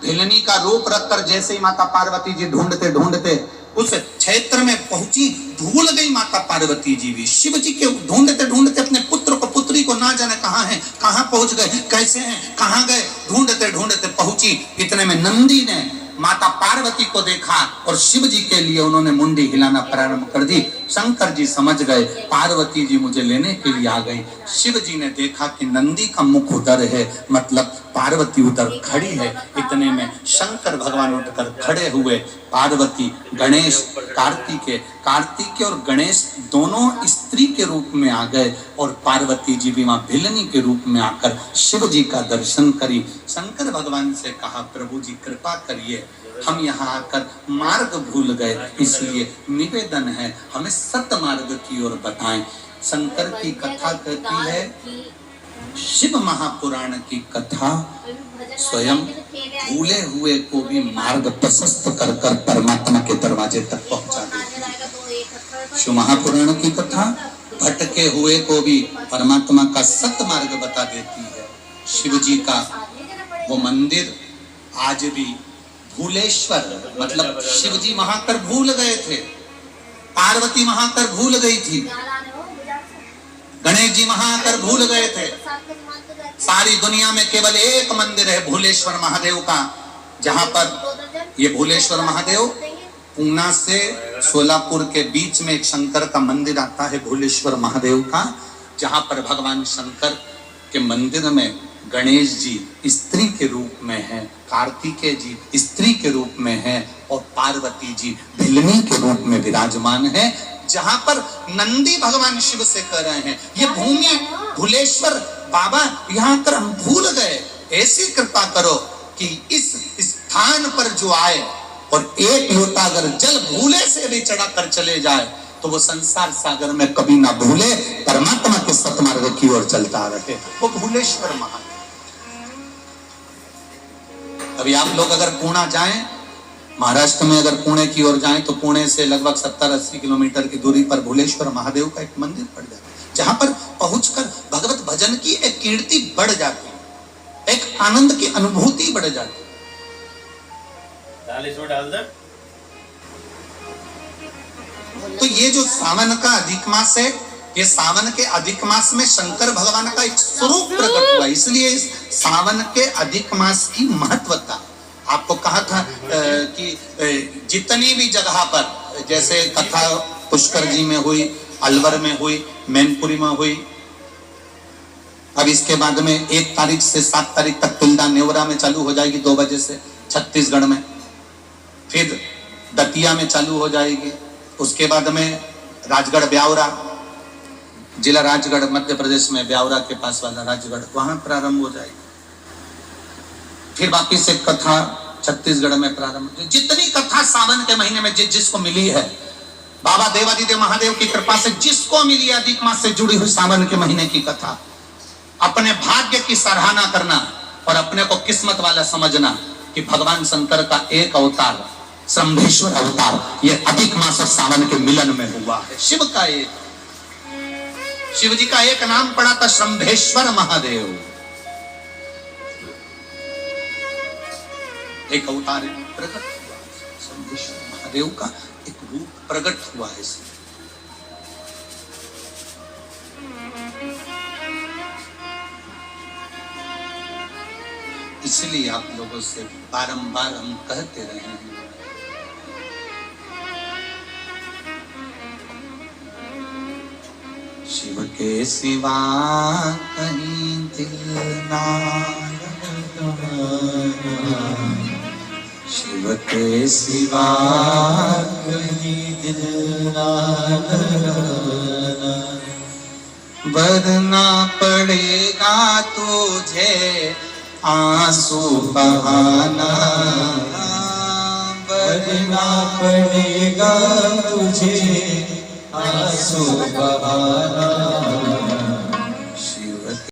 भिलनी का रूप रखकर जैसे ही माता पार्वती जी ढूंढते ढूंढते उस क्षेत्र में पहुंची, भूल गई माता पार्वती जी भी। शिव जी के ढूंढते ढूंढते अपने पुत्र को, पुत्री को ना जाने कहां है, कहां पहुंच गए, कैसे हैं, कहां गए, ढूंढते ढूंढते पहुंची। इतने में नंदी ने माता पार्वती को देखा और शिव जी के लिए उन्होंने मुंडी हिलाना प्रारंभ कर दी। शंकर जी समझ गए पार्वती जी मुझे लेने के लिए आ गई। शिव जी ने देखा कि नंदी का मुख उधर है, मतलब पार्वती उधर खड़ी है। इतने में शंकर भगवान उठकर खड़े हुए। पार्वती, गणेश, कार्तिकेय और गणेश दोनों स्त्री के रूप में आ गए और पार्वती जी भी वहां भिलनी के रूप में आकर शिव जी का दर्शन करी। शंकर भगवान से कहा प्रभु जी कृपा करिए, हम यहाँ आकर मार्ग भूल गए, इसलिए निवेदन है हमें सत मार्ग की ओर बताएं। शंकर की कथा कहती है, शिव महापुराण की कथा स्वयं भूले हुए को भी मार्ग प्रशस्त कर कर परमात्मा के दरवाजे तक पहुंचा देती है। शिव महापुराण की कथा भटके हुए को भी परमात्मा का सत मार्ग बता देती है। शिव जी का वो मंदिर आज भी भूलेश्वर, मतलब शिव जी वहां कर भूल गए थे, पार्वती वहां कर भूल गई थी, गणेश जी वहां कर भूल गए थे। सारी दुनिया में केवल एक मंदिर है भूलेश्वर महादेव का, जहां पर ये भूलेश्वर महादेव पूना से सोलापुर के बीच में एक शंकर का मंदिर आता है भूलेश्वर महादेव का, जहां पर भगवान शंकर के मंदिर में गणेश जी स्त्री के रूप में है, कार्तिकेय जी स्त्री के रूप में है और पार्वती जी भिलनी के रूप में विराजमान है। जहां पर नंदी भगवान शिव से कह रहे हैं ये भूमि भूलेश्वर बाबा, यहाँ कर हम भूल गए, ऐसी कृपा करो कि इस स्थान पर जो आए और एक लोटा अगर जल भूले से भी चढ़ा कर चले जाए तो वो संसार सागर में कभी ना भूले, परमात्मा के सतमार्ग की ओर चलता रहे। वो भूलेश्वर महादेव। अभी आप लोग अगर पुणे जाएं, महाराष्ट्र में अगर पुणे की ओर जाएं तो पुणे से लगभग 70-80 किलोमीटर की दूरी पर भूलेश्वर महादेव का एक मंदिर पड़ जाता है, जहां पर पहुंचकर भगवत भजन की एक कीर्ति बढ़ जाती है, एक आनंद की अनुभूति बढ़ जाती है। तो ये जो सावन का अधिक मास है, ये सावन के अधिक मास में शंकर भगवान का एक स्वरूप प्रकट हुआ, इसलिए इस सावन के अधिक मास की महत्वता आपको कहा था कि जितनी भी जगह पर, जैसे कथा पुष्कर जी में हुई, अलवर में हुई, मैनपुरी में हुई, अब इसके बाद में 1 तारीख से 7 तारीख तक तिल्दा नेवरा में चालू हो जाएगी 2 बजे से छत्तीसगढ़ में, फिर दतिया में चालू हो जाएगी, उसके बाद में राजगढ़ ब्यावरा, जिला राजगढ़ मध्य प्रदेश में ब्यावरा के पास वाला राजगढ़, वहां प्रारंभ हो जाएगी। फिर वापिस एक कथा छत्तीसगढ़ में प्रारंभ। जितनी कथा सावन के महीने में जिसको मिली है, बाबा देवादिदेव महादेव की कृपा से जिसको मिली है अधिक मास से जुड़ी हुई सावन के महीने की कथा, अपने भाग्य की सराहना करना और अपने को किस्मत वाला समझना कि भगवान शंकर का एक अवतार शंभेश्वर अवतार ये अधिक मास और सावन के मिलन में हुआ है। शिव का एक, शिव जी का एक नाम पड़ा था शंभेश्वर महादेव, एक अवतार प्रकट हुआ, शंभेश्वर महादेव का एक रूप प्रकट हुआ है। इसलिए आप लोगों से बारंबार हम कहते रहे हैं, शिव के सिवा कहीं दिल ना लगता, शिव के सिवा कहीं दिल ना लगता, वरना पड़ेगा तुझे आंसू बहाना, वरना पड़ेगा तुझे आंसू बहाना।